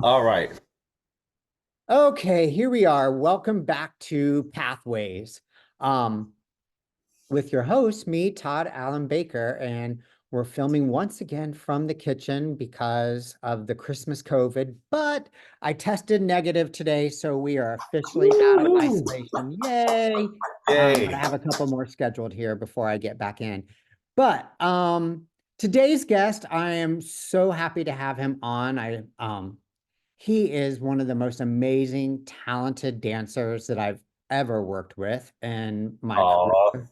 All right. Okay, here we are. Welcome back to Pathways. Um, with your host, me, Tod Allen Baker, and we're filming once again from the kitchen because of the Christmas COVID, but I tested negative today, so we are officially out of Woo-hoo. isolation. Yay. But Yay. I have a couple more scheduled here before I get back in. But today's guest, I am so happy to have him on. He is one of the most amazing, talented dancers that I've ever worked with in my Aw. career.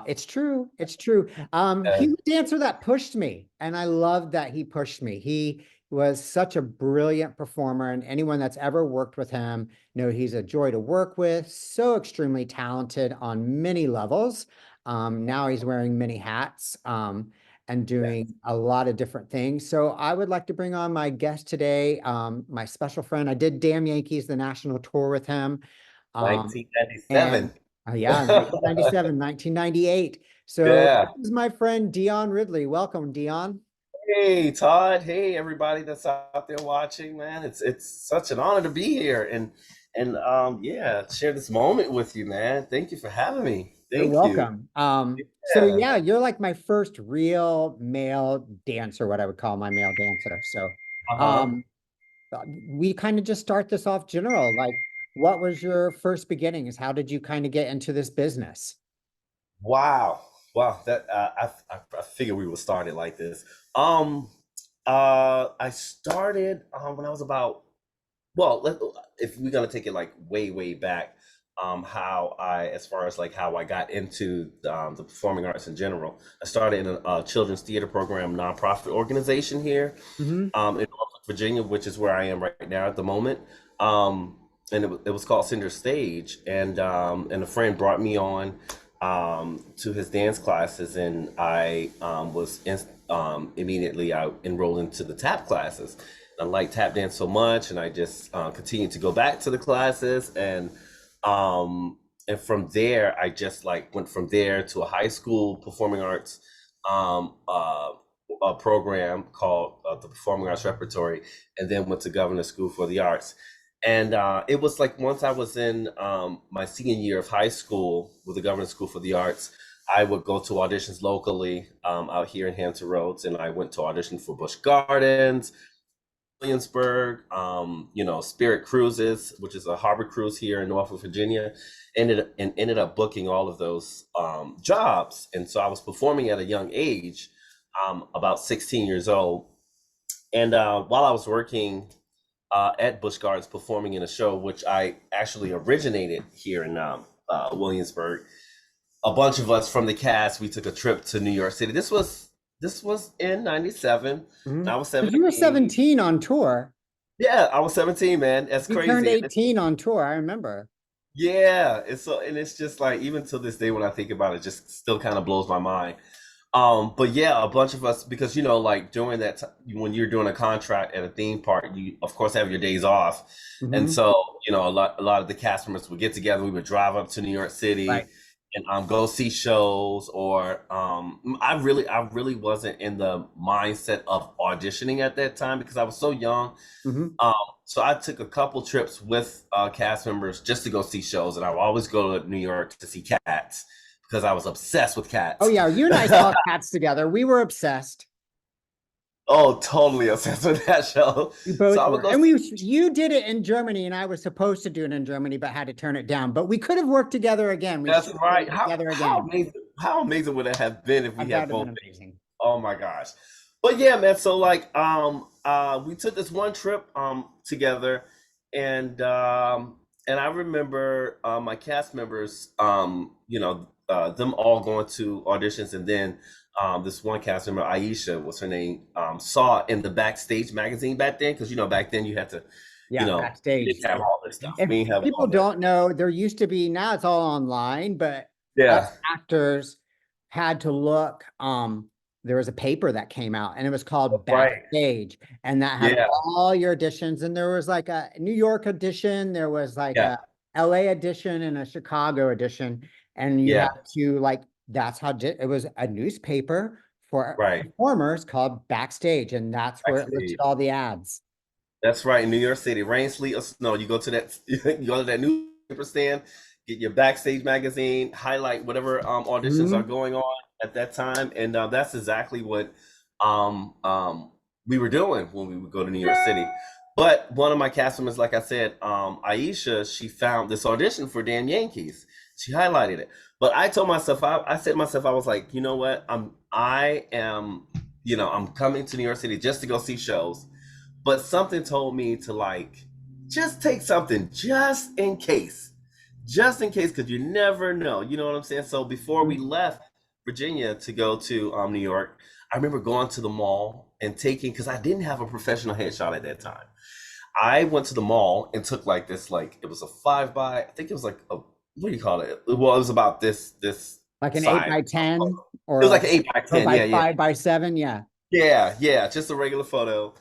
It's true. It's true. He Yeah. was a dancer that pushed me, and I love that he pushed me. He was such a brilliant performer, and anyone that's ever worked with him know he's a joy to work with. So extremely talented on many levels. Now he's wearing many hats. And doing a lot of different things. So I would like to bring on my guest today, my special friend. I did Damn Yankees, the national tour with him. And 1997. yeah, 1997, 1998. So Yeah. this is my friend Deon Ridley. Welcome, Deon. Hey, Todd. Hey, everybody that's out there watching, man. It's such an honor to be here and yeah, share this moment with you, man. Thank you for having me. You're Thank you. welcome. So Yeah. yeah, you're like my first real male dancer, what I would call my male dancer. So Uh-huh. um, we kind of just start this off general. Like, what was your first beginnings? How did you kind of get into this business? Wow. Wow. That I figured we would start it like this. Um I started when I was about well, if we're gonna take it like way, way back, how I, as far as like how I got into the performing arts in general, I started in a children's theater program nonprofit organization here Hmm. in Norfolk, Virginia, which is where I am right now at the moment. And it was called Cinder Stage, and a friend brought me on to his dance classes, and I immediately I enrolled into the tap classes. I liked tap dance so much, and I just continued to go back to the classes, and from there, I just like went from there to a high school performing arts um, uh, a program called the Performing Arts Repertory, and then went to Governor's School for the Arts. And it was like once I was in my senior year of high school with the Governor's School for the Arts, I would go to auditions locally out here in Hampton Roads, and I went to audition for Busch Gardens, Williamsburg, Spirit Cruises, which is a harbor cruise here in Norfolk, Virginia, ended up booking all of those jobs. And so I was performing at a young age, about 16 years old. And while I was working at Busch Gardens performing in a show, which I actually originated here in Williamsburg, a bunch of us from the cast, we took a trip to New York City. This was in '97. Hmm. I was Because you were 17. 17 on tour. Yeah, I was 17, man. That's You turned crazy. 18 on tour, I remember. Yeah, it's just like even to this day when I think about it, just still kind of blows my mind. But yeah, a bunch of us because like during that when you're doing a contract at a theme park, you of course have your days off, and Hmm. so a lot of the cast members would get together. We would drive up to New York Right. City and go see shows. Or I really wasn't in the mindset of auditioning at that time because I was so young. Hmm. Um, so I took a couple trips with cast members just to go see shows, and I would always go to New York to see Cats because I was obsessed with Oh Cats. yeah, you and I saw Cats together. We were obsessed. Oh, totally obsessed with that show. We So both I would were. go And see. you did it in Germany, and I was supposed to do it in Germany, but had to turn it down. But we could have worked together again. We That's should have right. worked How together how again. amazing how amazing would it have been if we That had would have both been been? amazing. Oh my gosh. But yeah, man. So like we took this one trip together, and I remember my cast members them all going to auditions, and then this one cast member, Aisha was her name, saw in the Backstage magazine back then, because back then you had to, Yeah, we backstage. didn't have all this stuff. If We didn't have people all that. don't know, there used to be, now it's all online, but Yeah. us actors had to look. There was a paper that came out and it was called Right. Backstage, and that had Yeah. all your auditions. And there was like a New York edition, there was like Yeah. a LA edition and a Chicago edition. And you Yeah. had to like, that's how it was a newspaper for Right. performers called Backstage, and that's where it listed Backstage. all the ads. That's right, in New York City, rain, sleet, or snow. You go to that, you go to that newspaper stand, get your backstage magazine, highlight whatever auditions are Mhm. going on at that time, and that's exactly what um, um, we were doing when we would go to New York City. But one of my cast members, like I said, Aisha, she found this audition for Damn Yankees. She highlighted it, but I told myself, I said to myself, I was like, you know what, I am, I'm coming to New York City just to go see shows, but something told me to like just take something just in case, because you never know, you know what I'm saying? So before we left Virginia to go to New York, I remember going to the mall and taking, because I didn't have a professional headshot at that time. I went to the mall and took like this, like it was a 5 by, I think it was like a, what do you call it? Well, it was about this Like an eight size. by 10 It or was like like an 8 by 10. by Yeah, yeah. 5 by 7. Yeah. Yeah, just a regular photo.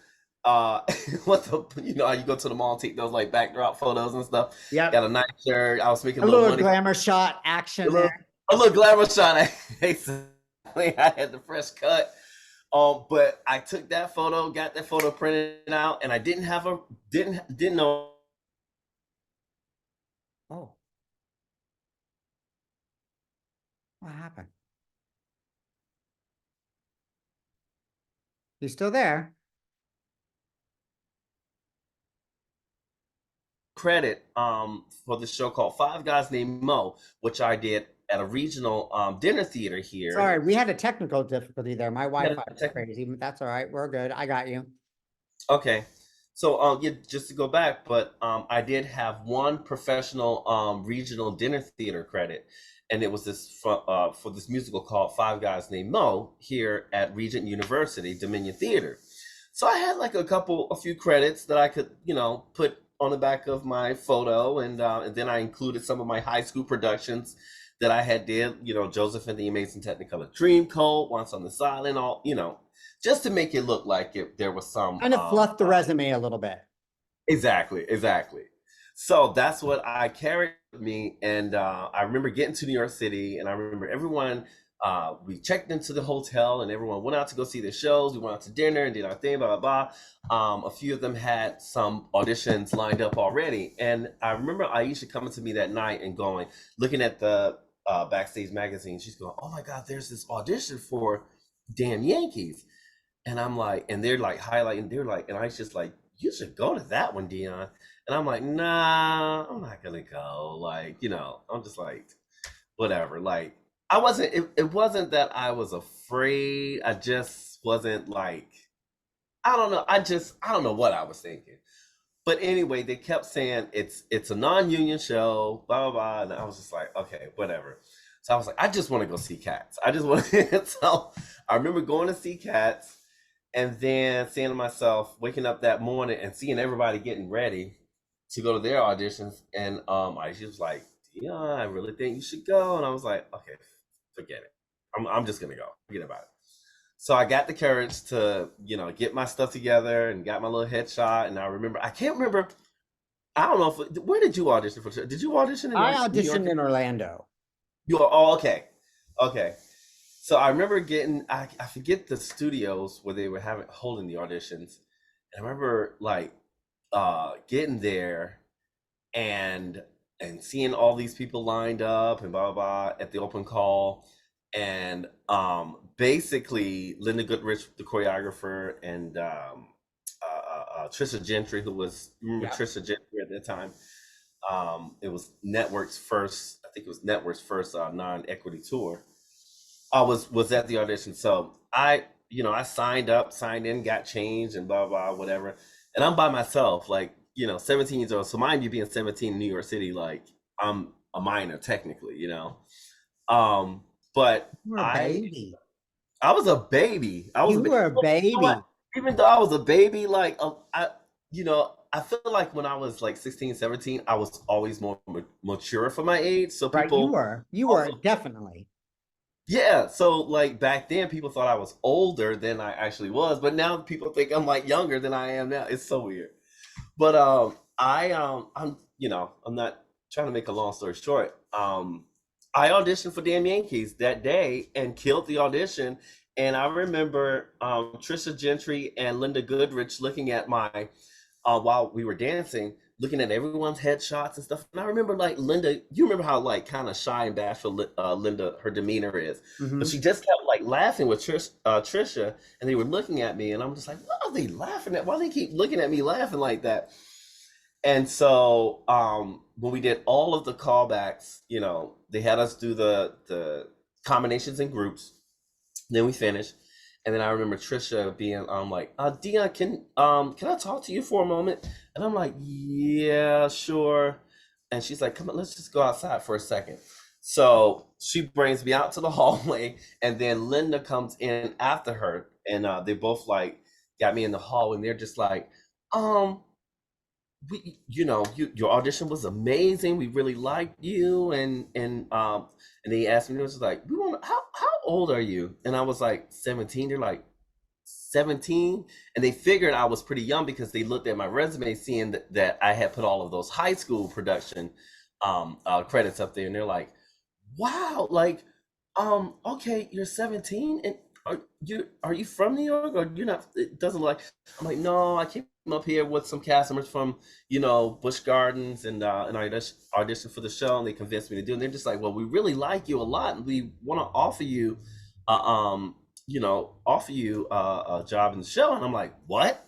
Uh, what the, how you go to the mall and take those like backdrop photos and stuff. Yep. Got a nice shirt. I was making A a little little money from glamour shot a action little, there. a little glamour shot. Exactly. I had the fresh cut. But I took that photo, got that photo printed out, and I didn't know. Oh, what happened? You still there? Credit for the show called Five Guys Named Mo, which I did at a regional dinner theater here. And Sorry, we had a technical difficulty there. My we had Wi-Fi a is crazy, but that's all right. We're good. I got you. Okay. So yeah, just to go back, but I did have one professional regional dinner theater credit, and it was for this musical called Five Guys Named Mo here at Regent University Dominion Theater. So I had like a few credits that I could, put on the back of my photo, and then I included some of my high school productions that I had did, Joseph and the Amazing Technicolor Dreamcoat, Once on the Island, all, just to make it look like there was some Kind of fluff the resume a little bit. exactly. So that's what I carried with me, and I remember getting to New York City, and I remember everyone. We checked into the hotel, and everyone went out to go see the shows. We went out to dinner and did our thing, blah blah blah. A few of them had some auditions lined up already, and I remember Aisha coming to me that night and going, looking at the backstage magazine. She's going, "Oh my God, there's this audition for Damn Yankees." And I'm like, and they're like highlighting, they're like, and I was just like, you should go to that one, Deon. And I'm like, nah, I'm not gonna go. Like, I'm just like, whatever. Like, it wasn't that I was afraid. I just wasn't like, I don't know. I don't know what I was thinking. But anyway, they kept saying it's a non-union show, blah blah blah, and I was just like, okay, whatever. So I was like, I just want to go see Cats. I just want to. So I remember going to see Cats, and then saying to myself, waking up that morning and seeing everybody getting ready to go to their auditions, and I was like, yeah, I really think you should go, and I was like, okay, forget it. I'm just gonna go. Forget about it. So I got the courage to, get my stuff together and got my little headshot. And I remember, I can't remember. I don't know where did you audition for? Did you audition in I like New York? auditioned in Orlando. You are oh, okay, okay. So I remember I forget the studios where they were holding the auditions. And I remember like getting there and seeing all these people lined up and blah blah blah at the open call, and basically Linda Goodrich, the choreographer, and Trisha Gentry, who was, remember Yeah. Trisha Gentry at that time. It was Network's first, I think it was Network's first non-equity tour. I was at the audition, so I signed up, signed in, got changed, and blah blah whatever. And I'm by myself, like 17 years old. So mind you, being 17 in New York City, like I'm a minor technically. Um, but You were a I baby. I was a baby. I was a You baby. were a You know what? baby. Even though I was a baby, like I feel like when I was like 16, 17, I was always more mature for my age. So Right. You people were. You were also, definitely. yeah. So like back then, people thought I was older than I actually was, but now people think I'm like younger than I am now. It's so weird. But I'm not trying to make a long story short. I auditioned for Damn Yankees that day and killed the audition. And I remember Trisha Gentry and Linda Goodrich looking at my while we were dancing, looking at everyone's headshots and stuff. And I remember like Linda, you remember how like kind of shy and bashful Linda, her demeanor is, but Hmm. she just kept like laughing with Trisha, and they were looking at me, and I'm just like, what are they laughing at? Why do they keep looking at me laughing like that? And so when we did all of the callbacks, you know, they had us do the combinations in groups. Then we finished, and then I remember Trisha being like, Deon, can I talk to you for a moment? And I'm like, yeah, sure. And she's like, come on, let's just go outside for a second. So she brings me out to the hallway, and then Linda comes in after her, and they both like got me in the hall, and they're just like, um, you know, your audition was amazing. We really liked you, and they asked me, it was like, we want how old are you? And I was like 17. They're like 17, and they figured I was pretty young because they looked at my resume, seeing that I had put all of those high school production credits up there, and they're like, wow, like, okay, you're 17, and are you from New York, or you're not? It doesn't like. I'm like, no, I came up here with some cast members from, you know, Busch Gardens, and I auditioned for the show, and they convinced me to do it. And they're just like, well, we really like you a lot, and we want to offer you, you know, offer you a job in the show. And I'm like, what?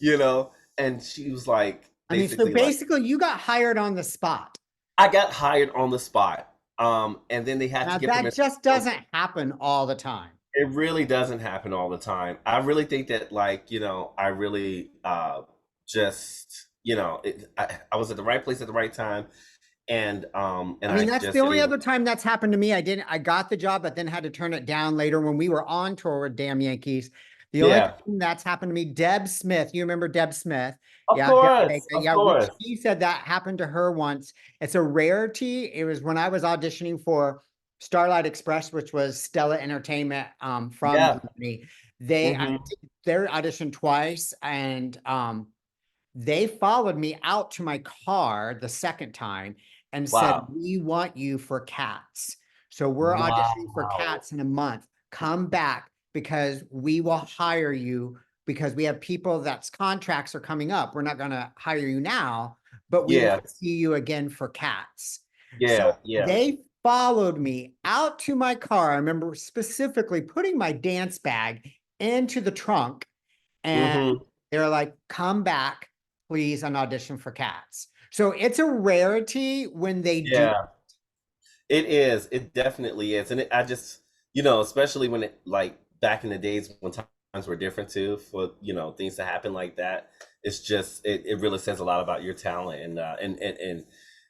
You know? And she was like, I mean, so basically like, basically you got hired on the spot. I got hired on the spot. And then they had to Now get that permission. just doesn't happen all the time. It really doesn't happen all the time. I really think that, like, you know, I really just, you know, I was at the right place at the right time, and I mean, I that's the just only able. other time that's happened to me. I got the job, but then had to turn it down later when we were on tour with Damn Yankees. The only Yeah, time that's happened to me, Deb Smith, you remember Deb Smith? of Yeah, Deb course, Baker. of Yeah, course. she said that happened to her once. It's a rarity. It was when I was auditioning for Starlight Express, which was Stella Entertainment from Yeah. Germany. I Hmm. did their audition twice, and they followed me out to my car the second time and said, Wow. we want you for Cats. So we're auditioning for Wow. Cats in a month. Come back because we will hire you because we have people that's contracts are coming up. We're not going to hire you now, but we want Yeah. to see you again for Cats. So Yeah. Yeah. they followed me out to my car. I remember specifically putting my dance bag into the trunk, and Hmm. they're like, come back, please, and audition for Cats. So it's a rarity when they do. Yeah. It is. It definitely is. And I just, you know, especially when it, like, back in the days when times were different too, for, you know, things to happen like that. It's just, it really says a lot about your talent. And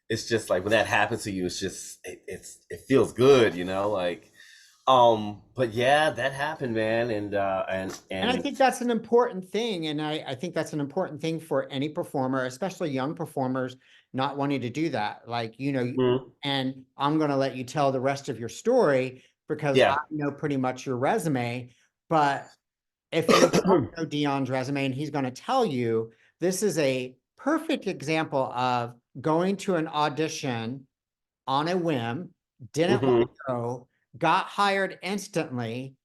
it's just like when that happens to you, it's just, it feels good, you know, like, but yeah, that happened, man. And I And think that's an important thing. And I think that's an important thing for any performer, especially young performers, not wanting to do that. Like, mhm. and I'm going to let you tell the rest of your story because I Yeah. know pretty much your resume. But if you don't know Deon's resume, and he's going to tell you, this is a perfect example of going to an audition on a whim, didn't want Hmm. to go, got hired instantly,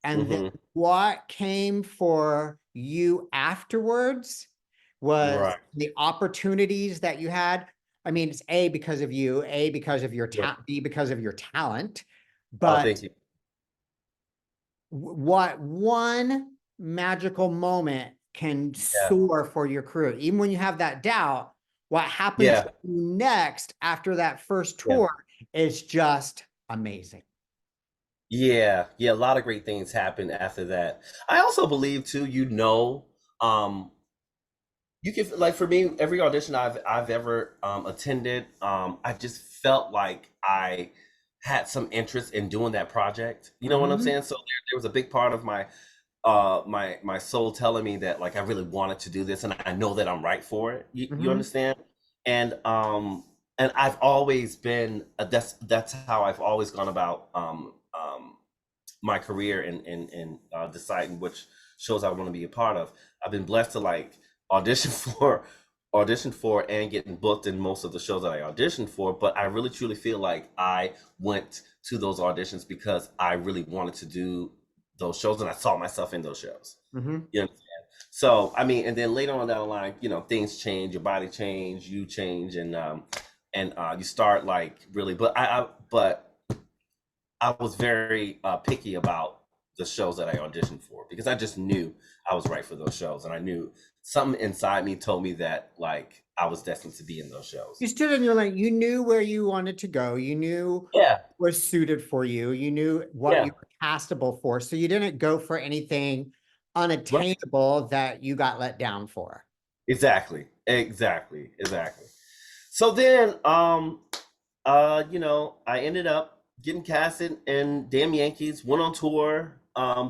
and then Hmm. what came for you afterwards was Right. the opportunities that you had. I mean, it's A, because of you, A, because of your Yeah. talent, B, because of your talent. Oh, But thank you. what one magical moment can Yeah. soar for your career, even when you have that doubt, what happened to Yeah. you next after that first Yeah. tour is just amazing. Yeah, yeah, a lot of great things happened after that. I also believe too, you know, um, you can, like, for me, every audition I've ever attended, I just felt like I had some interest in doing that project. You know what I'm Mhm. saying? So there was a big part of my my soul telling me that, like, I really wanted to do this, and I know that I'm right for it. You Mhm. understand? And I've always been, that's how I've always gone about my career, and deciding which shows I want to be a part of. I've been blessed to, like, audition for audition for and getting booked in most of the shows that I auditioned for, but I really truly feel like I went to those auditions because I really wanted to do those shows, and I saw myself in those shows. Mhm. You know? So I mean, and then later on down the line, things change, your body change, you change, and you start like really. But I was very picky about the shows that I auditioned for because I just knew I was right for those shows, and I knew something inside me told me that like I was destined to be in those shows. You stood in your lane. You knew where you wanted to go. You knew Yeah, what was suited for you. You knew what yeah, you were castable for. So you didn't go for anything right. unattainable that you got let down for. Exactly, exactly, exactly. So then, I ended up getting casted in Damn Yankees, went on tour,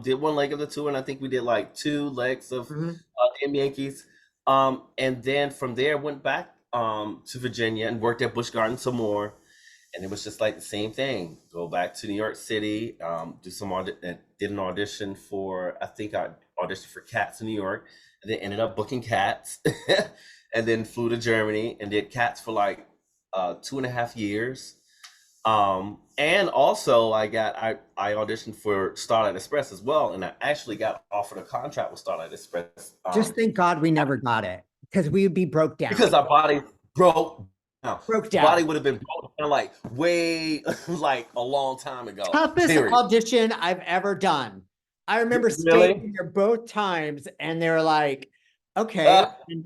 did one leg of the tour, and I think we did like two legs of Mhm. Damn Yankees. And then from there went back to Virginia and worked at Busch Gardens some more. And it was just like the same thing. Go back to New York City, do some did an audition for, I think I auditioned for Cats in New York, and then ended up booking Cats, and then flew to Germany and did Cats for like 2.5 years. And also I auditioned for Starlight Express as well, and I actually got offered a contract with Starlight Express Just thank God we never got it because we would be broke down. because our body broke down. Broke The body down. would have been broke down like way like a long time ago. Toughest Period. audition I've ever done. I remember Really? staying there both times, and they were like, okay, Uh, and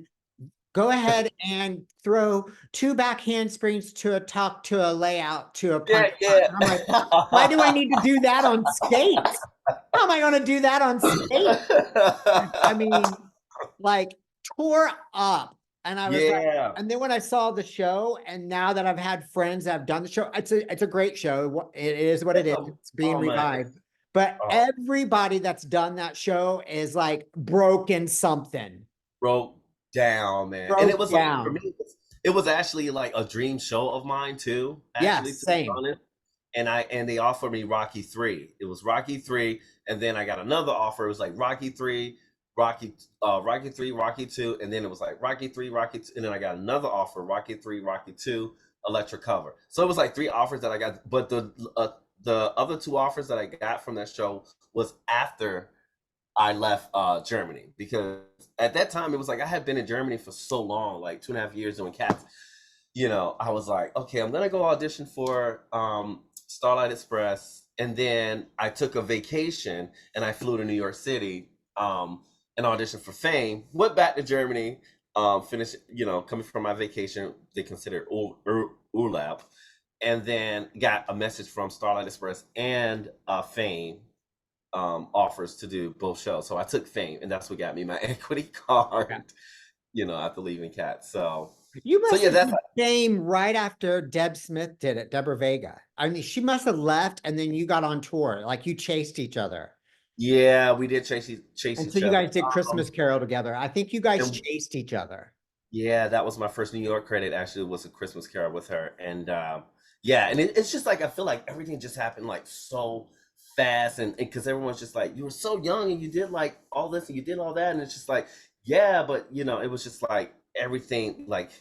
go ahead and throw two back handsprings to a tuck to a layout to a punch yeah, out. yeah. And I'm like, why do I need to do that on skates? How am I going to do that on skates? I mean, like tore up. And I was like, Yeah. and then when I saw the show, and now that I've had friends that have done the show, it's a great show. It is what it is. It's being Oh man. revived. But Oh, everybody that's done that show is like broken something, broke down, man. And it broke was like for me, down. it was actually like a dream show of mine too, actually, Yes, to be same. honest. And they offered me Rocky 3. It was Rocky 3, and then I got another offer. It was like Rocky 3, Rocky 3, Rocky 2, and then it was like Rocky 3, Rocky 2, and then I got another offer, Rocky 3, Rocky 2, Electric Cover. So it was like three offers that I got, but the other two offers that I got from that show was after I left Germany, because at that time it was like I had been in Germany for so long, like 2.5 years doing Cats. I was like, okay, I'm gonna go audition for Starlight Express, and then I took a vacation and I flew to New York City and auditioned for Fame. Went back to Germany, finished, coming from my vacation. They consider it Urlaub, and then got a message from Starlight Express and Fame offers to do both shows. So I took Fame, and that's what got me my equity Yeah. card. After leaving Cats. You So must yeah, have that's done Fame right after Deb Smith did it, Deborah Vega. I mean, she must have left and then you got on tour. Like you chased each other. yeah, we did chase And so each you other. guys did Christmas Carol together. I think you guys And chased each other. yeah, that was my first New York credit. Actually, was a Christmas Carol with her, and yeah, and it's just like I feel like everything just happened like so fast, and because everyone's just like you were so young and you did like all this and you did all that, and it's just like yeah, but it was just like everything like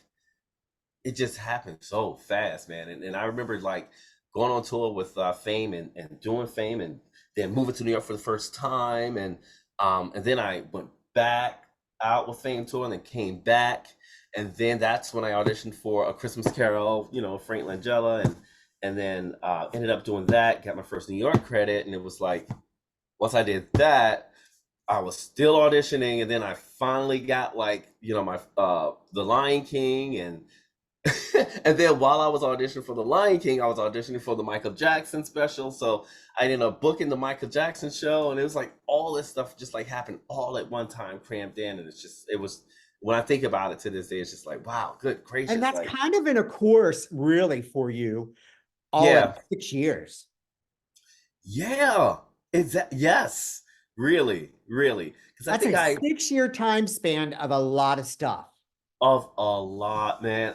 it just happened so fast, man. And I remember like going on tour with Fame and doing Fame, and then moving to New York for the first time, and then I went back out with Fame tour and then came back, and then that's when I auditioned for A Christmas Carol, Frank Langella, and then ended up doing that, got my first New York credit, and it was like once I did that, I was still auditioning, and then I finally got like my The Lion King, and and then while I was auditioning for The Lion King, I was auditioning for the Michael Jackson special. So I ended up booking the Michael Jackson show, and it was like all this stuff just like happened all at one time, crammed in, and it was when I think about it to this day, it's just like wow, good And gracious, that's like kind of in a course, really, for you, all in yeah, 6 years. yeah, yes, really, really, because I That's think a I 6 year time span of a lot of stuff. of a lot, man.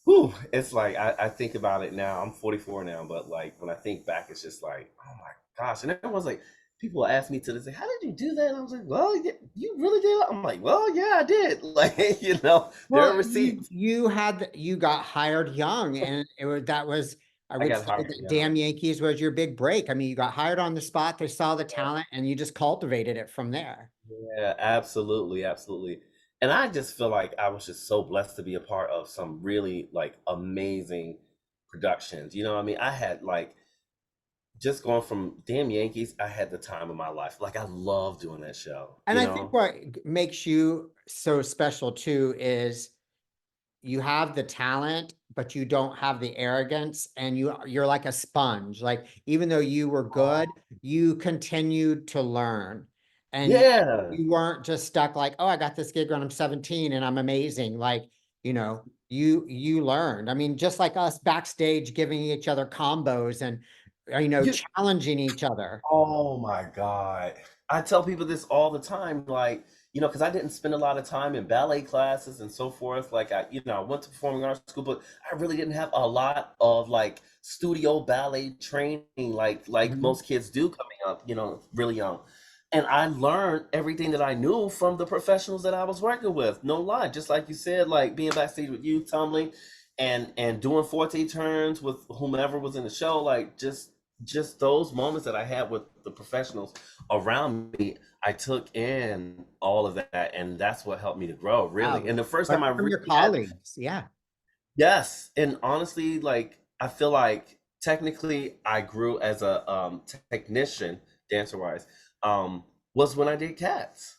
Whew, it's like I think about it now. I'm 44 now, but like when I think back, it's just like, oh my gosh. And everyone's like, people ask me to this, like, how did you do that? And I was like, well, you really did it? I'm like, well, yeah, I did. Like, there are Well, receipts. you got hired young, and I I would got say hired that young. Damn Yankees was your big break. I mean, you got hired on the spot, they saw the talent, and you just cultivated it from there. Yeah, absolutely, absolutely. And I just feel like I was just so blessed to be a part of some really like amazing productions. You know what I mean? I had like just going from Damn Yankees, I had the time of my life. Like I love doing that show, And you I think know? what makes you so special too is you have the talent, but you don't have the arrogance, and you're like a sponge. Like even though you were good, you continued to learn. And Yeah. you weren't just stuck like, oh, I got this gig when I'm 17 and I'm amazing. Like, you learned. I mean, just like us backstage giving each other combos and You challenging each other. Oh my God. I tell people this all the time, like, because I didn't spend a lot of time in ballet classes and so forth. Like I went to performing arts school, but I really didn't have a lot of like studio ballet training like Mhm. most kids do coming up, really young. And I learned everything that I knew from the professionals that I was working with. No lie, just like you said, like being backstage with you, tumbling, and doing forte turns with whomever was in the show, like just those moments that I had with the professionals around me, I took in all of that, and that's what helped me to grow, really. Wow. And the first time I Learn from really your had, colleagues. Yeah. yes, and honestly, like I feel like technically I grew as a technician, dancer wise, was when I did Cats.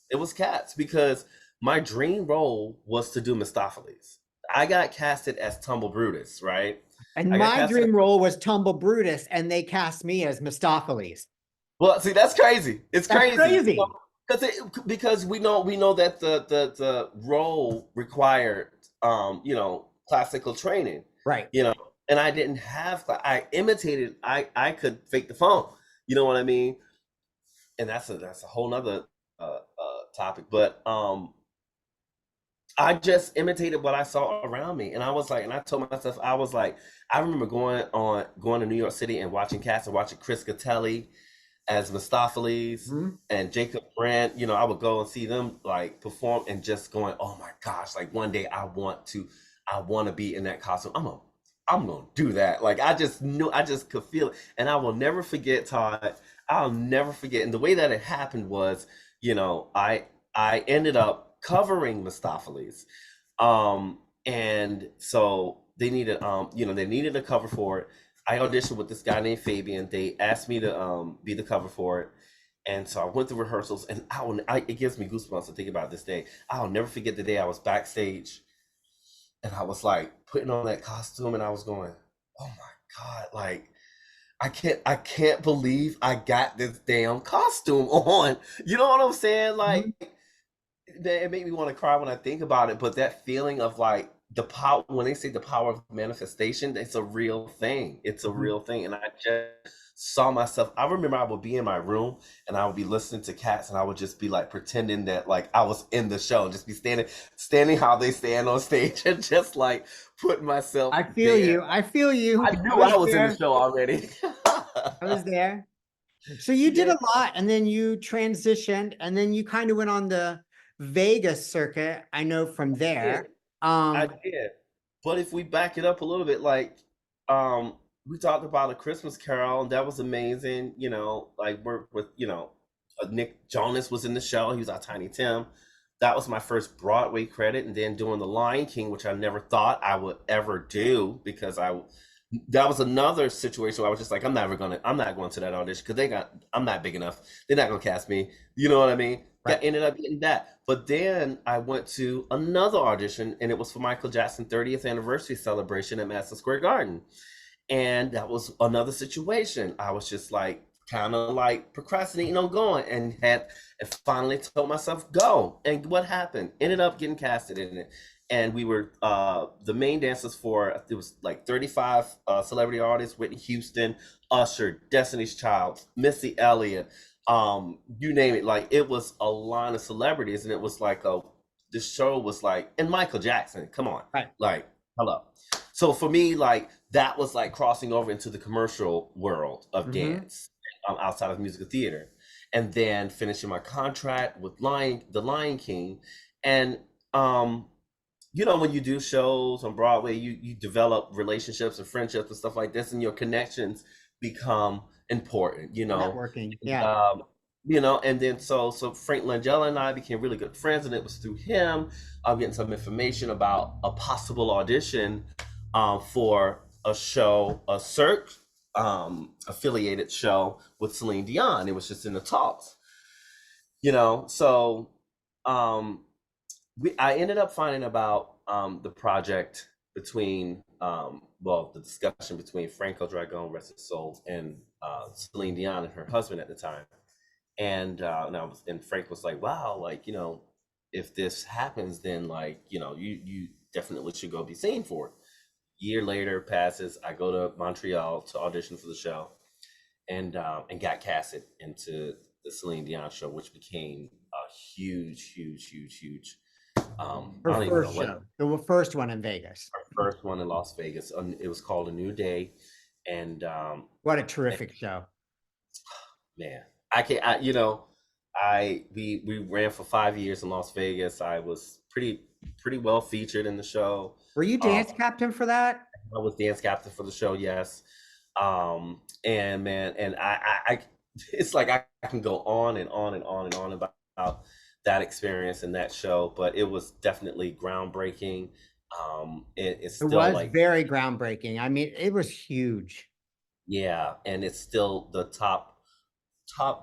It was Cats because my dream role was to do Mistopheles. I got casted as Tumble Brutus, right? And I got my casted. dream role was Tumble Brutus, and they cast me as Mistopheles. Well, see, that's crazy. It's That's crazy, crazy. because we know that the role required classical training, Right. you know, and I didn't have I imitated. I could fake the phone. You know what I mean? And that's a whole nother topic. But I just imitated what I saw around me, and I was like, and I told myself, I was like, I remember going to New York City and watching cats and watching Chris Gattelli as Mistopheles Mhm. and Jacob Brandt. I would go and see them like perform and just going, oh my gosh, like one day I want to be in that costume. I'm gonna do that. Like I just knew, I just could feel it, and I will never forget, Todd. I'll never forget. And the way that it happened was, I ended up covering Mistopheles, and so they needed a cover for it. I auditioned with this guy named Fabian. They asked me to be the cover for it. And so I went to rehearsals, and it gives me goosebumps to think about this day. I'll never forget the day I was backstage, and I was like putting on that costume, and I was going, "Oh my God!" Like I can't believe I got this damn costume on. You know what I'm saying? Like Mhm. it made me want to cry when I think about it. But that feeling of like the power, when they say the power of manifestation, it's a real thing. It's a Mhm. real thing. And I just saw myself. I remember I would be in my room and I would be listening to Cats, and I would just be like pretending that like I was in the show, and just be standing how they stand on stage, and just like putting myself I feel there. you. I feel you. I I knew was I was in the there. show already. I was there. So you did Yeah, a lot, and then you transitioned, and then you kind of went on the Vegas circuit. I know from yeah. there. I Um, did. But if we back it up a little bit, like, we talked about A Christmas Carol, and that was amazing. Like work with, Nick Jonas was in the show. He was our Tiny Tim. That was my first Broadway credit, and then doing The Lion King, which I never thought I would ever do, because that was another situation where I was just like, I'm not going to that audition because I'm not big enough. They're not gonna cast me. You know what I mean? right. Ended up getting that. But then I went to another audition, and it was for Michael Jackson 30th anniversary celebration at Madison Square Garden. And that was another situation. I was just like kind of like procrastinating on going, and finally told myself go. And what happened? Ended up getting casted in it. And we were the main dancers for, it was like 35 celebrity artists: Whitney Houston, Usher, Destiny's Child, Missy Elliott, you name it. Like it was a line of celebrities, and it was like the show was like, and Michael Jackson, come on, Right. like hello. So for me, like that was like crossing over into the commercial world of Mm-hmm. dance, outside of musical theater, and then finishing my contract with the Lion King. And um when you do shows on Broadway, you develop relationships and friendships and stuff like this, and your connections become important. Networking. And, Yeah. and then so Frank Langella and I became really good friends, and it was through him I'm getting some information about a possible audition for a show, a Cirque affiliated show with Celine Dion. It was just in the talks, So um, I ended up finding about the project between the discussion between Franco Dragon, rest his soul, and Celine Dion and her husband at the time. And Frank was like, wow, like, if this happens, then like, you definitely should go be seen for it. Year later passes, I go to Montreal to audition for the show, and got casted into the Celine Dion show, which became a huge, huge, huge, huge. I Her don't even know first what show, the first one in Vegas. our first one in Las Vegas. It was called A New Day, and What a terrific show. man, I can't. We ran for 5 years in Las Vegas. I was pretty well featured in the show. Were you Um, dance captain for that? I was dance captain for the show. Yes. And man, and it's like I can go on and on and on and on about that experience and that show, but it was definitely groundbreaking. It's It still was like, very groundbreaking. I mean, it was huge. yeah, and it's still the top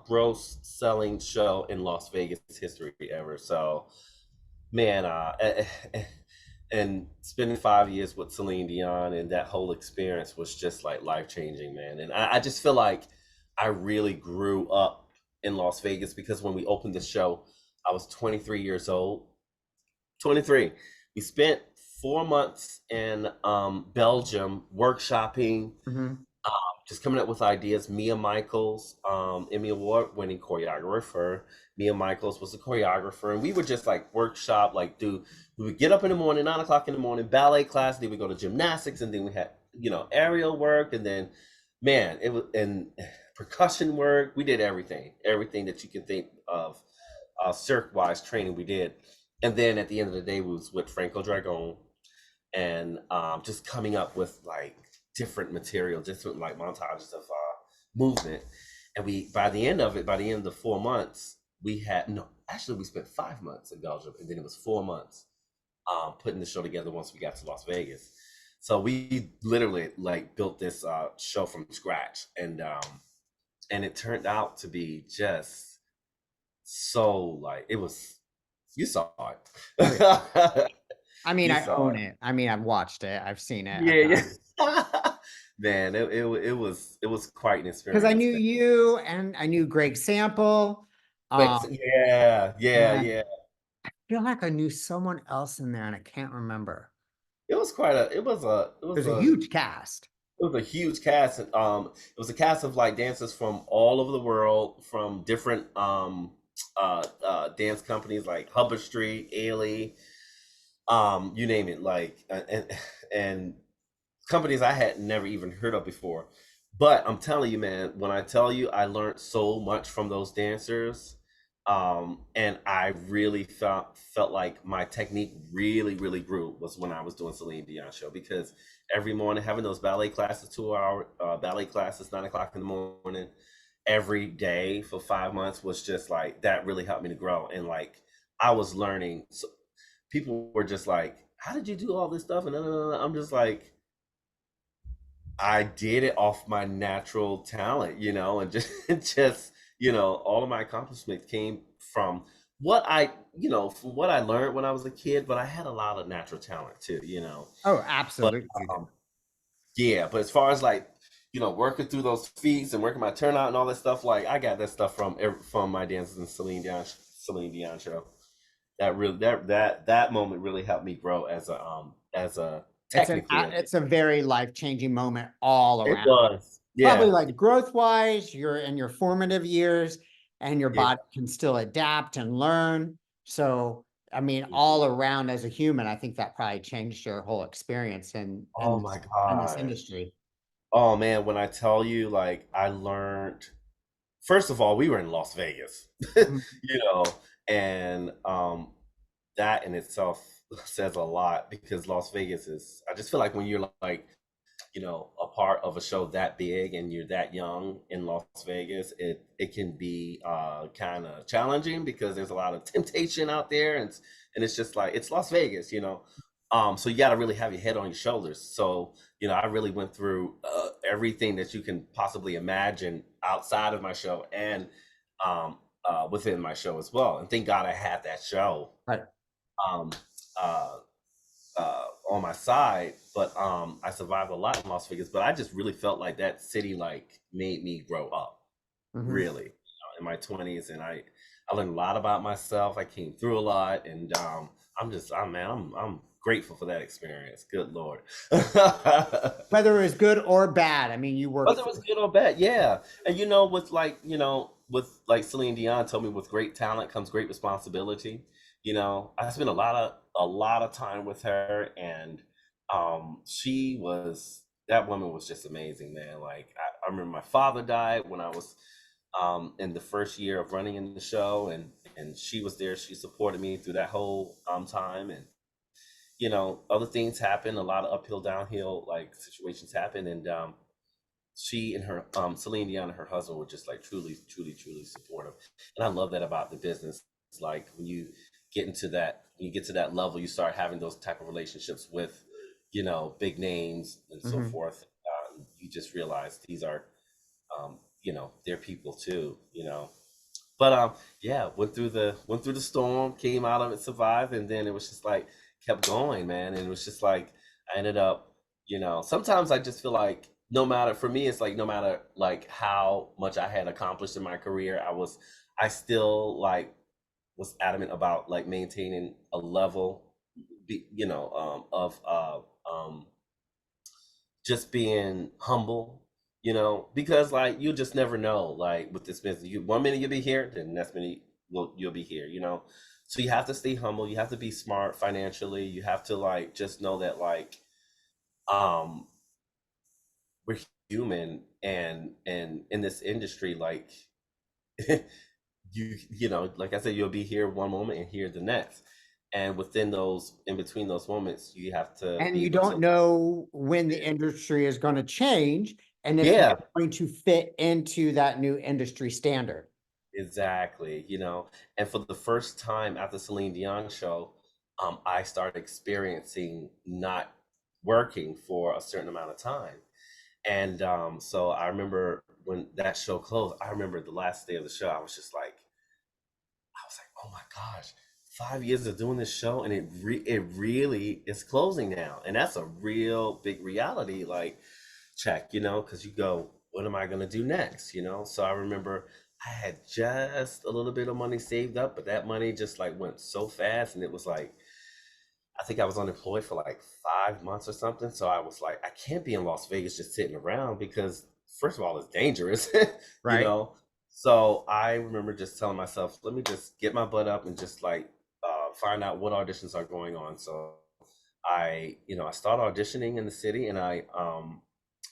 gross selling show in Las Vegas history ever. So, man, and spending 5 years with Celine Dion and that whole experience was just like life changing, man. And I just feel like I really grew up in Las Vegas because when we opened the show, I was 23 years old. 23. We spent 4 months in Belgium workshopping, Mhm. just coming up with ideas. Mia Michaels, Emmy Award winning choreographer. Mia Michaels was a choreographer, and we would just like workshop, like we would get up in the morning, 9 o'clock in the morning, ballet class, then we go to gymnastics, and then we had, aerial work, and then man, it was and percussion work. We did everything that you can think of, circ wise training we did. And then at the end of the day, we was with Franco Dragon, and just coming up with like different material, different like montages of movement. And we, by the end of the 4 months, we had no, actually we spent 5 months in Belgium, and then it was 4 months putting the show together once we got to Las Vegas. So we literally like built this show from scratch, and it turned out to be just so like it was. You saw it. I mean, You I saw own it. it. I mean, I've watched it. I've seen it. Yeah, yeah. Man, it was quite an Because I experience, knew man. you and I knew Greg Sample. Like, yeah, yeah, And yeah. I feel like I knew someone else in there and I can't remember. It was quite a. It was a. It was There's a a. huge cast. It was a huge cast. It was a cast of like dancers from all over the world, from different dance companies like Hubbard Street, Ailey, you name it, like and companies I had never even heard of before. But I'm telling you, man, when I tell you I learned so much from those dancers, and I really felt like my technique really, really grew was when I was doing Celine Dion show, because every morning having those ballet classes, 2 hour ballet classes, 9 o'clock in the morning, every day for 5 months was just like that really helped me to grow. And like I was learning, so people were just like, how did you do all this stuff? And I'm just like, I did it off my natural talent, and just just all of my accomplishments came from from what I learned when I was a kid. But I had a lot of natural talent too. Oh, But absolutely. You did. yeah, but as far as like working through those feats and working my turnout and all that stuff, like I got that stuff from my dances in Celine Dion show. That really that moment really helped me grow as a technically as It's a very life-changing moment all it around. was. Probably Yeah. like growth-wise, you're in your formative years and your Yeah. body can still adapt and learn. So, I mean, all around as a human, I think that probably changed your whole experience Oh my in this God. industry. Oh man, when I tell you, like, I learned, first of all, we were in Las Vegas, Mhm. you know, and that in itself says a lot, because Las Vegas is, I just feel like when you're like, a part of a show that big and you're that young in Las Vegas, it can be kind of challenging because there's a lot of temptation out there, and it's just like it's Las Vegas, you know. So you got to really have your head on your shoulders. So you know, I really went through everything that you can possibly imagine outside of my show and within my show as well. And thank God I had that show Right. um, uh, on my side, but I survived a lot in Las Vegas. But I just really felt like that city like made me grow up, Hmm. really, you know, in my 20s, and I learned a lot about myself. I came through a lot, and I'm grateful for that experience. Good Lord. Whether it was good or bad, I mean, you worked Whether it through was it. good or bad, yeah. And you know, with like Celine Dion told me, with great talent comes great responsibility. You know, I spent a lot of time with her, and that woman was just amazing, man. Like I remember my father died when I was in the first year of running in the show, and she was there. She supported me through that whole time, and you know, other things happen. A lot of uphill, downhill like situations happen, and she and her Celine Dion and her husband were just like truly, truly, truly supportive. And I love that about the business. It's like when you get to that level, you start having those type of relationships with, you know, big names and so Hmm. forth. You just realize these are, you know, they're people too, you know. But yeah, went through the storm, came out of it, survived, and then it was just like kept going, man. And it was just like I ended up, you know, sometimes I just feel like no matter for me, it's like no matter like how much I had accomplished in my career, I still like was adamant about like maintaining a level, you know, of just being humble, you know, because like you just never know. Like with this business, you 1 minute you'll be here, then next minute you'll be here, you know. So you have to stay humble. You have to be smart financially. You have to like just know that like um we're human, and in this industry, like you know, like I said, you'll be here one moment and here the next. And within those in between those moments, you have to And be you able don't to know when the industry is going to change and if yeah. you're going to fit into that new industry standard. Exactly, you know, and for the first time at the Celine Dion show, I started experiencing not working for a certain amount of time. And so I remember when that show closed, I remember the last day of the show, I was like, oh my gosh, 5 years of doing this show, and it really is closing now. And that's a real big reality, like check, you know, because you go, what am I gonna do next? You know? So I remember I had just a little bit of money saved up, but that money just like went so fast, and it was like I think I was unemployed for like 5 months or something. So I was like, I can't be in Las Vegas just sitting around because first of all, it's dangerous, you Right. know. So I remember just telling myself, let me just get my butt up and just like find out what auditions are going on. So I started auditioning in the city, and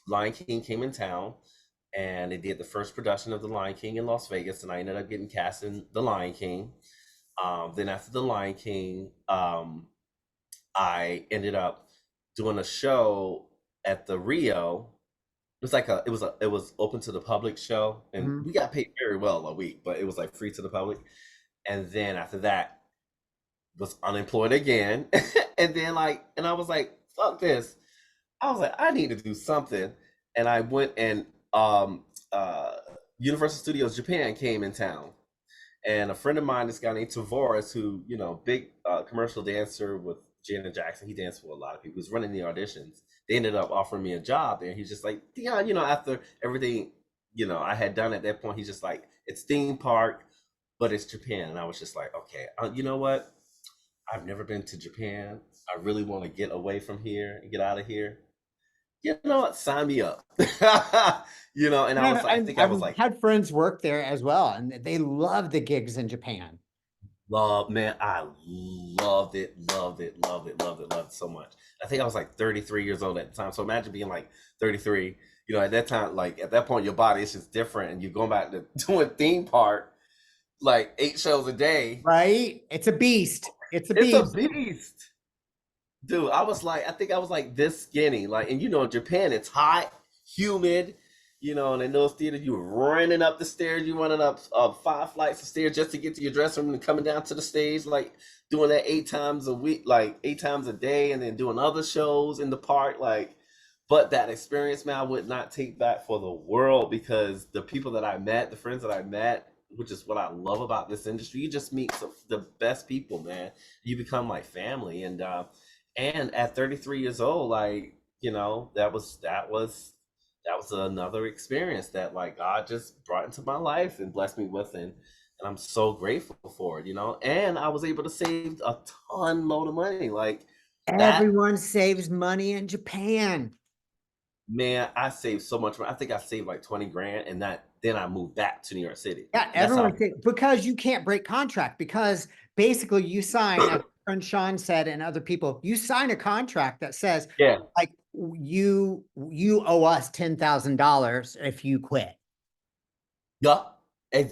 Lion King came in town, and they did the first production of The Lion King in Las Vegas, and I ended up getting cast in The Lion King. Then after The Lion King, I ended up doing a show at the Rio. It was open to the public show, and Mhm. we got paid very well a week, but it was like free to the public. And then after that, was unemployed again, and I was like, fuck this. I was like, I need to do something, and I went and uh, Universal Studios Japan came in town, and a friend of mine, this guy named Tavares, who big commercial dancer with Janet Jackson, he danced for a lot of people. He was running the auditions. They ended up offering me a job there. He's just like, Deon, after everything, I had done at that point, he's just like, it's theme park, but it's Japan, and I was just like, okay, you know what? I've never been to Japan. I really want to get away from here and get out of here. You know what? Sign me up. And I Yeah, was like, I and think I I've was like, had friends work there as well, and they love the gigs in Japan. love, man, I loved it, loved it, loved it, loved it, loved it so much. I think I was like 33 years old at the time. So imagine being like 33, at that time, like at that point, your body is just different. And you're going back to doing theme park, like 8 shows a day. Right? It's a beast. It's a It's a beast. beast. Dude, I think I was like this skinny. Like, and Japan, it's hot. humid, and in those theaters, you were running up the stairs, you running up 5 flights of stairs just to get to your dressing room and coming down to the stage, like doing that 8 times a week, like 8 times a day, and then doing other shows in the park, like. But that experience, man, I would not take back for the world because the people that I met, the friends that I met, which is what I love about this industry, you just meet the best people, man. You become like family, and at 33 years old, like that was another experience that like God just brought into my life and blessed me with, and I'm so grateful for it, And I was able to save a ton load of money, like that. Everyone saves money in Japan. Man, I saved so much money. I think I saved like 20 grand, and then I moved back to New York City. Yeah, That's how. because you can't break contract, because basically you sign, as friend Sean said, and other people, you sign a contract that says, Yeah. like, you owe us $10,000 if you quit. Yup.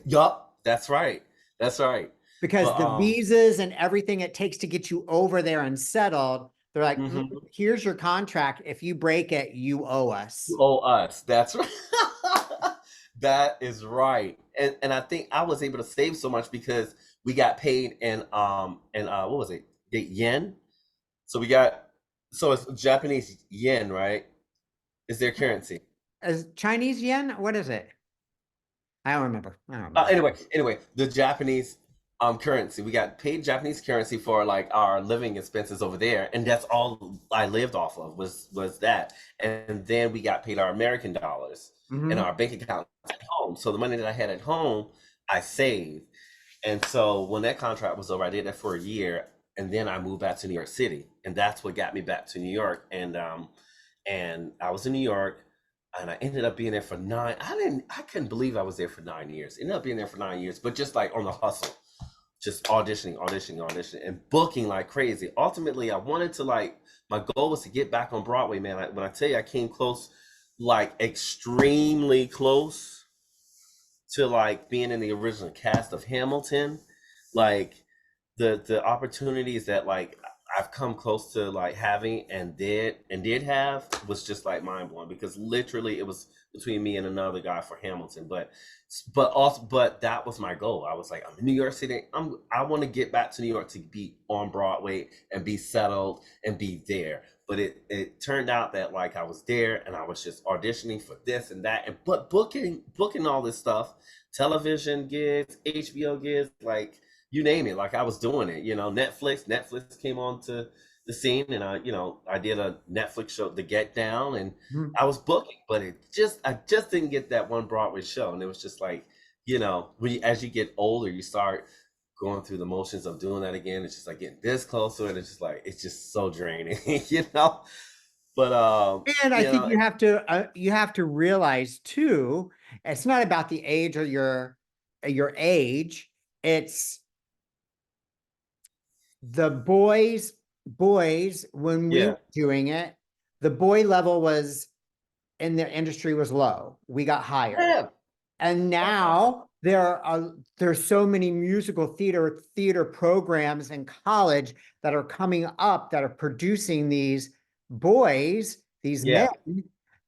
Yup. That's right. That's right. Because But the visas and everything it takes to get you over there and settled, they're like, mhm. here's your contract. If you break it, you owe You us. owe us. That's right. That is right. And I think I was able to save so much because we got paid in what was it? The yen. So it's Japanese yen, right? Is their currency. As Chinese yen, what is it? I don't remember. I don't remember. Anyway, the Japanese currency. We got paid Japanese currency for like our living expenses over there, and that's all I lived off of was that. And then we got paid our American dollars in Mhm. our bank account at home. So the money that I had at home, I saved. And so when that contract was over, I did that for a year, and then I moved back to New York City, and that's what got me back to New York. And I was in New York, and I ended up being there for nine. I couldn't believe I was there for 9 years. Ended up being there for 9 years, but just like on the hustle, just auditioning, and booking like crazy. Ultimately, I wanted to like my goal was to get back on Broadway, man. When I tell you I came close, like extremely close to like being in the original cast of Hamilton, like the opportunities that like I've come close to like having and did have was just like mind blowing because literally it was between me and another guy for Hamilton, but that was my goal. I was like, I'm in New York City. I want to get back to New York to be on Broadway and be settled and be there. But it turned out that like I was there and I was just auditioning for this and that and but booking all this stuff, television gigs, HBO gigs, like you name it, like I was doing it. Netflix came on to the scene, and I did a Netflix show, The Get Down, and Mhm. I was booking, but I just didn't get that one Broadway show, and it was just like, as you get older, you start going through the motions of doing that again. It's just like getting this close to it. It's just like it's just so draining, you know. But And I think you have to realize too, it's not about the age or your age. It's the boys when we yeah, were doing it, the boy level was in the industry was low. We got hired. yeah, And now there's so many musical theater programs in college that are coming up that are producing these boys, these men, yeah,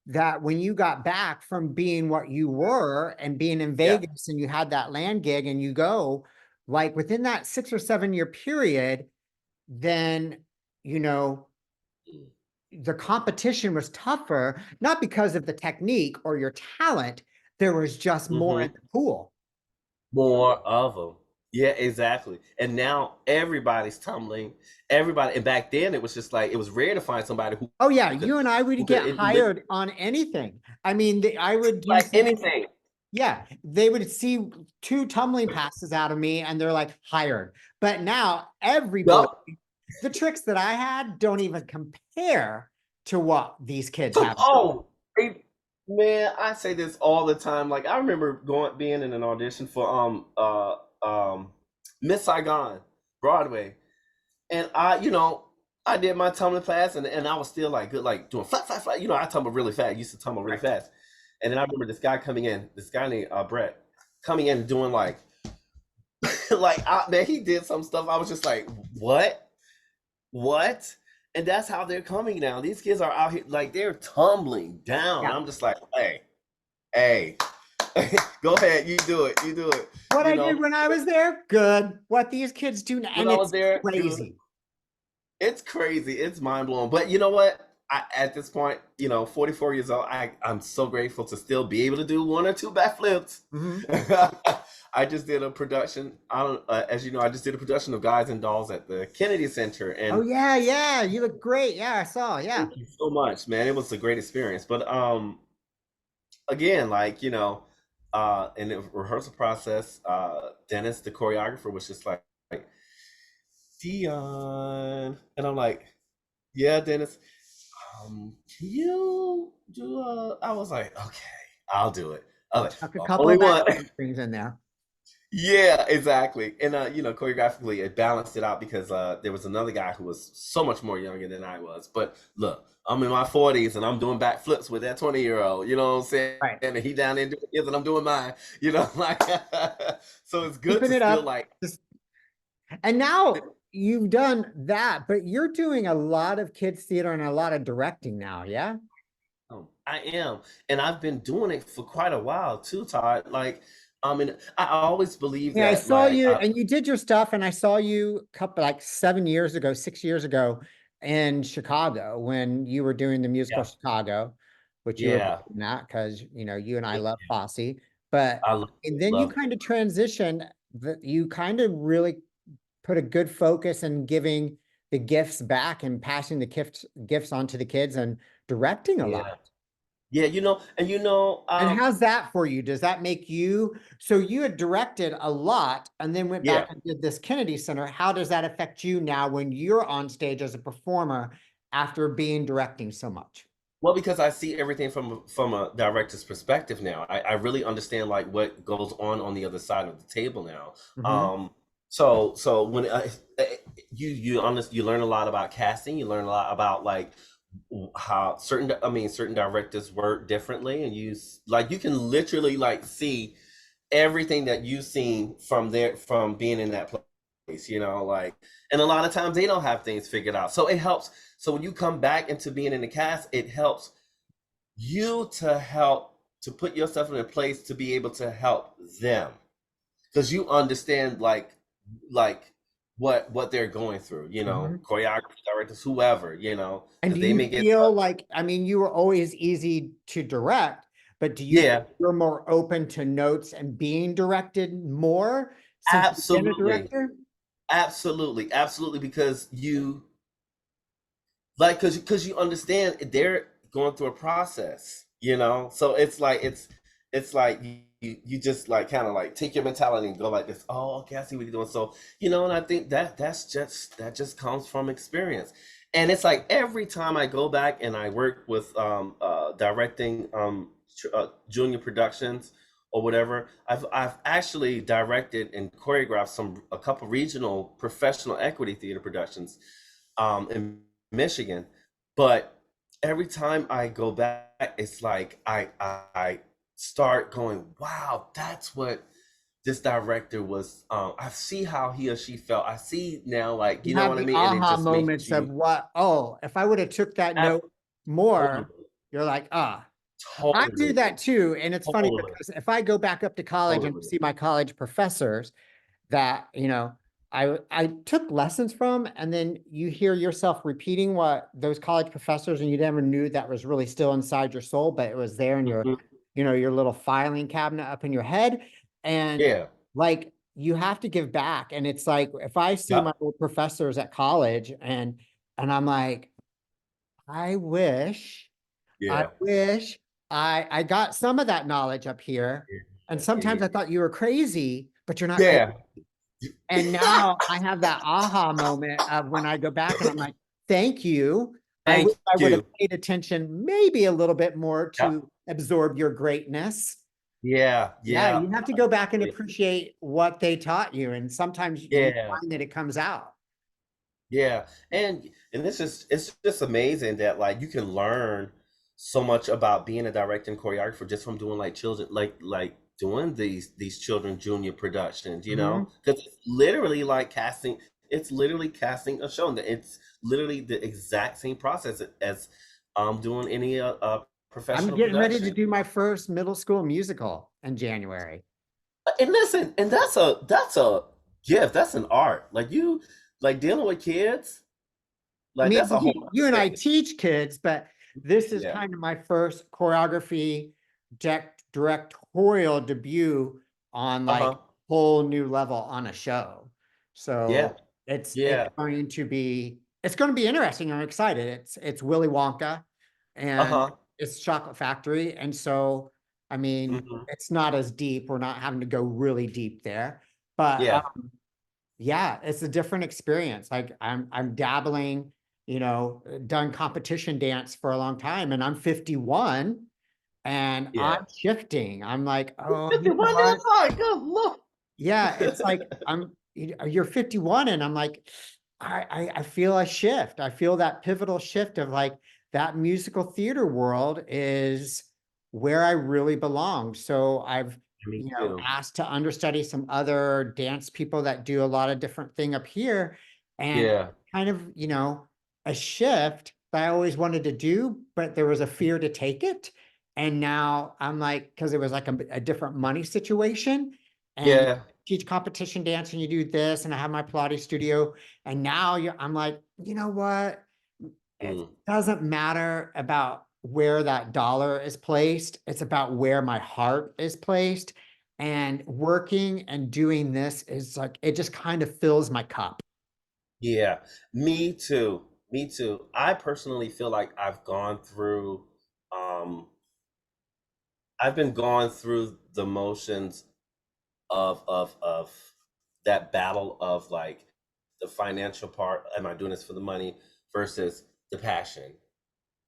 that when you got back from being what you were and being in yeah. Vegas and you had that land gig and you go, like, within that 6 or 7 year period, then you know the competition was tougher, not because of the technique or your talent. There was just more in Mm-hmm. the pool. More of them. Yeah, exactly. And now everybody's tumbling. Everybody, and back then it was just like it was rare to find somebody who, Oh yeah, who could you and I would who could get live hired on anything. I mean, I would do like something. anything. Yeah, they would see two tumbling passes out of me and they're like hired. But now everybody, Yup. the tricks that I had don't even compare to what these kids Come have. on. Man, I say this all the time. Like I remember being in an audition for Miss Saigon, Broadway. And I did my tumbling class, and I was still like good, like doing flat, flat, flat. I tumble really fast. I used to tumble really fast. And then I remember this guy named Brett, coming in and doing like, man, he did some stuff. I was just like, what? and that's how they're coming now. These kids are out here like they're tumbling down. Yeah. I'm just like, hey, go ahead, you do it, What you I know. did when I was there, good. What these kids do now, When and I was it's there, dude, crazy. it's crazy. It's mind blowing. But you know what? At this point, 44 years old, I'm so grateful to still be able to do one or two backflips. Hmm. I just did a production. I don't, as you know, I just did a production of Guys and Dolls at the Kennedy Center, Oh and yeah, yeah. You look great. Yeah, I saw. Yeah. thank you so much, man. It was a great experience. But again, like in the rehearsal process, Dennis, the choreographer, was just like Deon, and I'm like, yeah, Dennis. Can you do I was like, okay, I'll do it. I was Tuck a like, couple only of one. background strings in there. Yeah, exactly. And choreographically it balanced it out because there was another guy who was so much more younger than I was. But look, I'm in my 40s and I'm doing backflips with that 20-year-old, you know what I'm saying? Right. And he down there doing his and I'm doing mine, like so it's good Keeping to it still up. like Just and now you've done that, but you're doing a lot of kids theater and a lot of directing now, yeah? I am, and I've been doing it for quite a while too, Todd. Like, I mean, I always believe Yeah, I that, saw like, you and you did your stuff, and I saw you a couple like 7 years ago, 6 years ago in Chicago when you were doing the musical yeah, Chicago, which you were yeah, not because you and I thank love you. Fosse. But I love and it, then you love it. kind of transitioned that you kind of really put a good focus in giving the gifts back and passing the gifts on to the kids and directing a lot. Yeah, yeah, and And how's that for you? Does that make you, so you had directed a lot and then went yeah. back and did this Kennedy Center. How does that affect you now when you're on stage as a performer after being directing so much? Well, because I see everything from a director's perspective now. I really understand like what goes on the other side of the table now. Hmm. So when you learn a lot about casting. You learn a lot about like how certain directors work differently, and like you can literally like see everything that you've seen from being in that place, like, and a lot of times they don't have things figured out, so it helps. So when you come back into being in the cast, it helps you to put yourself in a place to be able to help them because you understand like what they're going through, Hmm. choreographers, directors, whoever, And because do they you may get feel like, I mean, you were always easy to direct, but do you feel yeah, you're more open to notes and being directed more since you've been a absolutely, director? absolutely, because you like because you understand they're going through a process, so it's like you just like kind of like take your mentality and go like this. Oh, okay, I see what you're doing. So and I think that just comes from experience. And it's like every time I go back and I work with directing junior productions or whatever, I've actually directed and choreographed a couple regional professional equity theater productions in Michigan. But every time I go back, it's like I start going, wow, that's what this director was. I see how he or she felt. I see now, like, You you know have what I the mean? And it aha just makes moments of you what, oh, if I would have took that ab- note more, totally, you're like, ah, I do totally, that too. And it's funny totally, because if I go back up to college and totally. see my college professors that, I took lessons from, and then you hear yourself repeating what those college professors, and you never knew that was really still inside your soul, but it was there in your, Mhm. your little filing cabinet up in your head. And Yeah. like you have to give back. And it's like if I see my Yep. old professors at college and I'm like, I wish, I Yeah. wish I got some of that knowledge up here. And Yeah. sometimes I thought you were crazy, but you're not crazy. Yeah. And now I have that aha moment of when I go back and I'm like, thank you. I wish Thank I would have you. paid attention maybe a little bit more Yep. to absorb your greatness. Yeah. Yeah, Yeah. you have to go back and appreciate what they taught you. And sometimes you Yeah. find that it comes out. Yeah, and it's just amazing that like you can learn so much about being a director and choreographer just from doing like children like doing these children junior productions, Mhm. because it's literally like casting. it's literally casting a show. And it's literally the exact same process as doing any I'm professional getting ready to production. do my first middle school musical in January. And listen, and that's a gift. That's an art. Like you, like dealing with kids, I like mean, that's a whole you and other I thing. teach kids, but this is Yeah. kind of my first choreography directorial debut on like Uh-huh. whole new level on a show. Yeah. So Yeah. it's going to be interesting. I'm excited. It's Willy Wonka and Uh-huh. it's Chocolate Factory. And so, I mean, Hmm. it's not as deep. We're not having to go really deep there, but Yeah. yeah, it's a different experience. Like I'm dabbling, done competition dance for a long time and I'm 51 and I'm Yeah. shifting. I'm like, You're oh, you know 51 now? what? Oh, good Lord. Yeah, it's like you're 51 and I'm like, I feel a shift. I feel that pivotal shift of like that musical theater world is where I really belong. So I've, Me too. asked to understudy some other dance people that do a lot of different thing up here. And Yeah. kind of, a shift that I always wanted to do, but there was a fear to take it. And now I'm like, because it was like a different money situation. And Yeah. teach competition dance and you do this and I have my Pilates studio and now I'm like, you know what? It Mm. doesn't matter about where that dollar is placed. It's about where my heart is placed. And working and doing this is like, it just kind of fills my cup. Yeah. Me too. Me too. I personally feel like um I've been going through the motions of that battle of like the financial part. Am I doing this for the money versus the passion?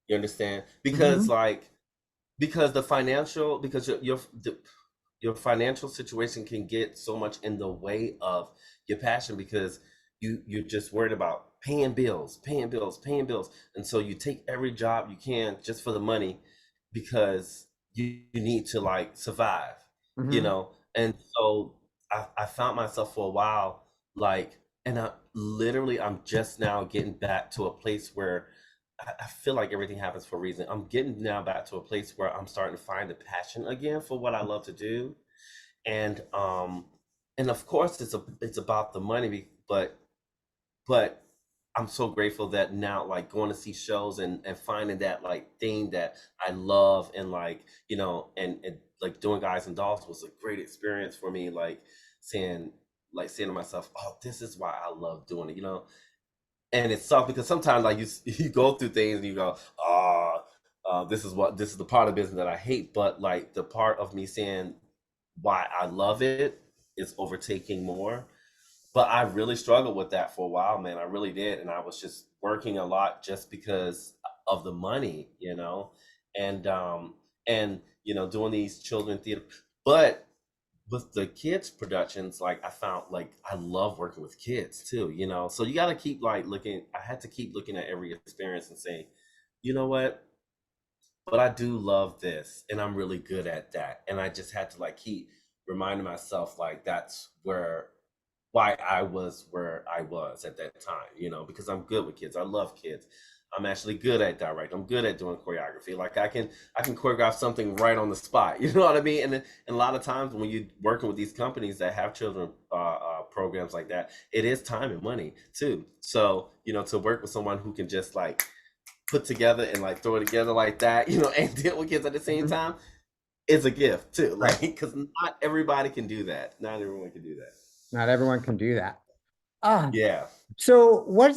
You understand? Because Mhm. like because the financial because your financial situation can get so much in the way of your passion because you're just worried about paying bills, paying bills, paying bills, and so you take every job you can just for the money because you need to like survive, Mhm. and so I found myself for a while like, and I'm just now getting back to a place where I feel like everything happens for a reason. I'm getting now back to a place where I'm starting to find the passion again for what I love to do, and of course it's about the money, but I'm so grateful that now like going to see shows and finding that like thing that I love and like and like doing Guys and Dolls was a great experience for me, like saying saying to myself, oh, this is why I love doing it, and it's tough because sometimes like you go through things and you go, this is the part of business that I hate, but like the part of me saying why I love it is overtaking more. But I really struggled with that for a while, man. I really did, and I was just working a lot just because of the money, and doing these children theater, but with the kids productions, like I found like I love working with kids too, so you got to keep like looking. I had to keep looking at every experience and saying, you know what, but I do love this and I'm really good at that, and I just had to like keep reminding myself like that's why I was where I was at that time, because I'm good with kids. I love kids. I'm actually good at direct. I'm good at doing choreography. Like I can choreograph something right on the spot. You know what I mean? And a lot of times when you're working with these companies that have children programs like that, it is time and money too. So to work with someone who can just like put together and like throw it together like that, and deal with kids at the same Mhm. time is a gift too. Right. Like because not everybody can do that. Not everyone can do that. Not everyone can do that. Ah, Yeah. so what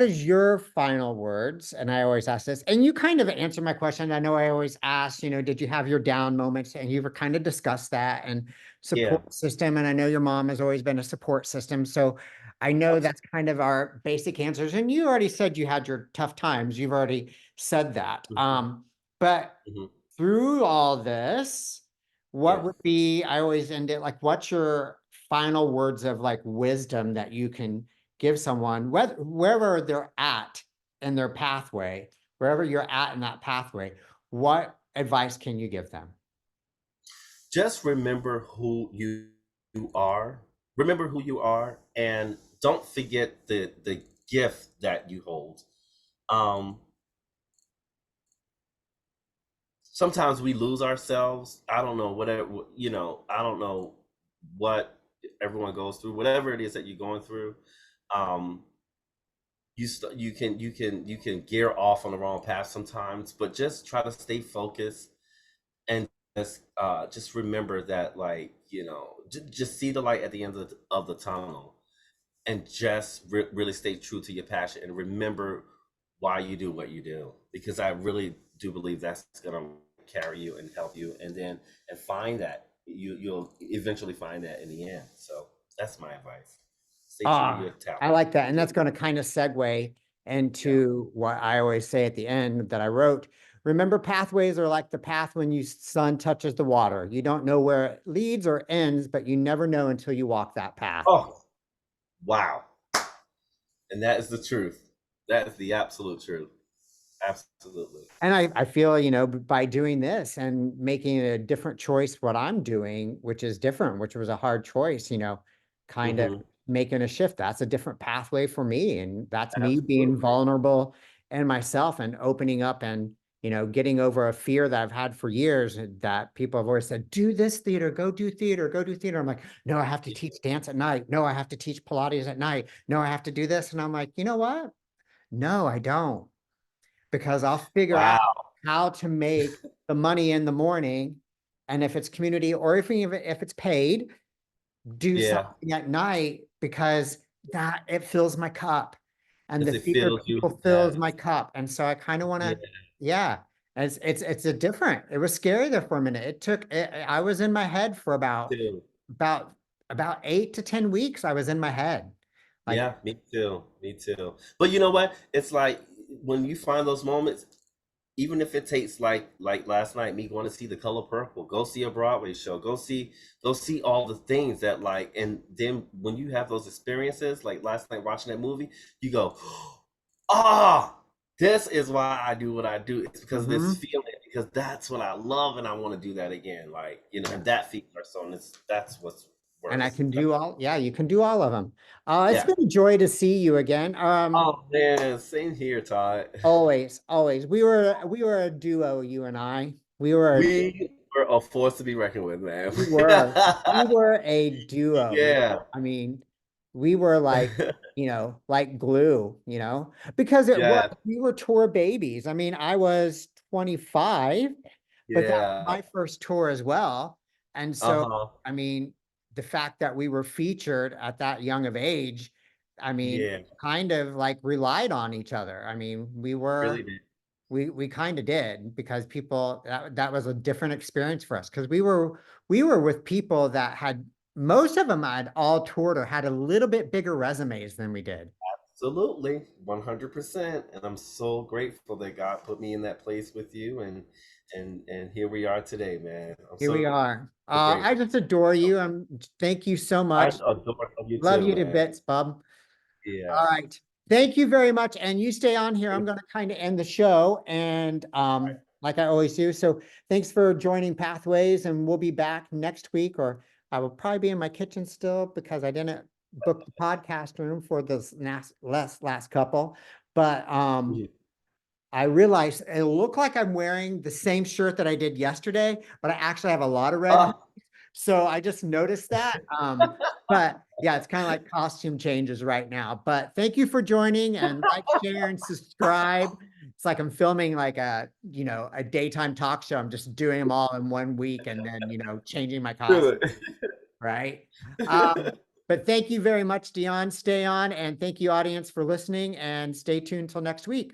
is your final words? And I always ask this, and you kind of answer my question. I know I always ask, did you have your down moments? And you've kind of discussed that and Yeah. support system. And I know your mom has always been a support system. So I know that's kind of our basic answers. And you already said you had your tough times. You've already said that. Mhm, But mhm. through all this, what Yeah. would be, I always end it like, what's your final words of like wisdom that you can give someone, wherever they're at in their pathway, wherever you're at in that pathway, what advice can you give them? Just remember who you are. Remember who you are and don't forget the gift that you hold. Um, Sometimes we lose ourselves. I don't know, whatever, I don't know what everyone goes through, whatever it is that you're going through. Um, you can gear off on the wrong path sometimes, but just try to stay focused and just remember that, like, just see the light at the end of the tunnel, and just really stay true to your passion and remember why you do what you do, because I really do believe that's gonna carry you and help you, and find that you'll eventually find that in the end. So that's my advice: stay true to your talent. I like that. And that's going to kind of segue Yeah. into what I always say at the end that I wrote. Remember, pathways are like the path when you sun touches the water. You don't know where it leads or ends, but you never know until you walk that path. Oh, wow. And that is the truth. That is the absolute truth. Absolutely. And I feel, by doing this and making a different choice, what I'm doing, which is different, which was a hard choice, kind of Hmm. making a shift. That's a different pathway for me. And that's me being Absolutely. vulnerable in myself and opening up and, getting over a fear that I've had for years that people have always said, do this theater, go do theater, go do theater. I'm like, no, I have to teach dance at night. No, I have to teach Pilates at night. No, I have to do this. And I'm like, you know what? No, I don't, because I'll figure out Wow. how to make the money in the morning. And if it's community or if it's paid, do Yeah. something at night because that it fills my cup. And the Because it theater fills you. people fills Yes. my cup. And so I kind of want Yeah. to, yeah. It's a different, it was scary there for a minute. I was in my head for Too. about, about 8 to 10 weeks. I was in my head. Like, Yeah, me too. Me too. But you know what? It's like when you find those moments, even if it takes, like last night, me going to see The Color Purple, go see a Broadway show, go see all the things that, like, and then when you have those experiences, like last night watching that movie, you go, ah, this is why I do what I do. It's because of this mhm. feeling, because that's what I love, and I want to do that again. Like, and that feeds our soul, and that's what's And I worth. can do all, yeah, you can do all of them. It's Yeah. been a joy to see you again. Oh man, same here, Todd. Always, always. We were a duo, you and I. We were a force to be reckoned with, man. We were, we were a duo. Yeah. I mean, we were like, like glue, because it was, Yeah. we were tour babies. I mean, I was 25, but that was Yeah. my first tour as well. And so, Uh-huh. I mean, the fact that we were featured at that young of age, I mean, Yeah. kind of like relied on each other. I mean, Really did. we kind of did, because people, that was a different experience for us, because we were with people that had, most of them had all toured or had a little bit bigger resumes than we did. Absolutely. 100%. And I'm so grateful that God put me in that place with you, and here we are today, man. I'm Here we so are. I grateful. just adore you. Thank you so I much. adore you Love too, you to man. bits, bub. Yeah. All right. Thank you very much. And you stay on here. I'm going to kind of end the show. And like I always do. So thanks for joining Pathways. And we'll be back next week, or I will probably be in my kitchen still because I didn't book the podcast room for this last couple. But Mhm. I realized it looked like I'm wearing the same shirt that I did yesterday, but I actually have a lot of red. Ah, So I just noticed that. But yeah, it's kind of like costume changes right now. But thank you for joining, and like, share, and subscribe. It's like I'm filming like a daytime talk show. I'm just doing them all in one week and then, changing my costume, do it. right? But thank you very much, Deon. Stay on, and thank you, audience, for listening, and stay tuned till next week.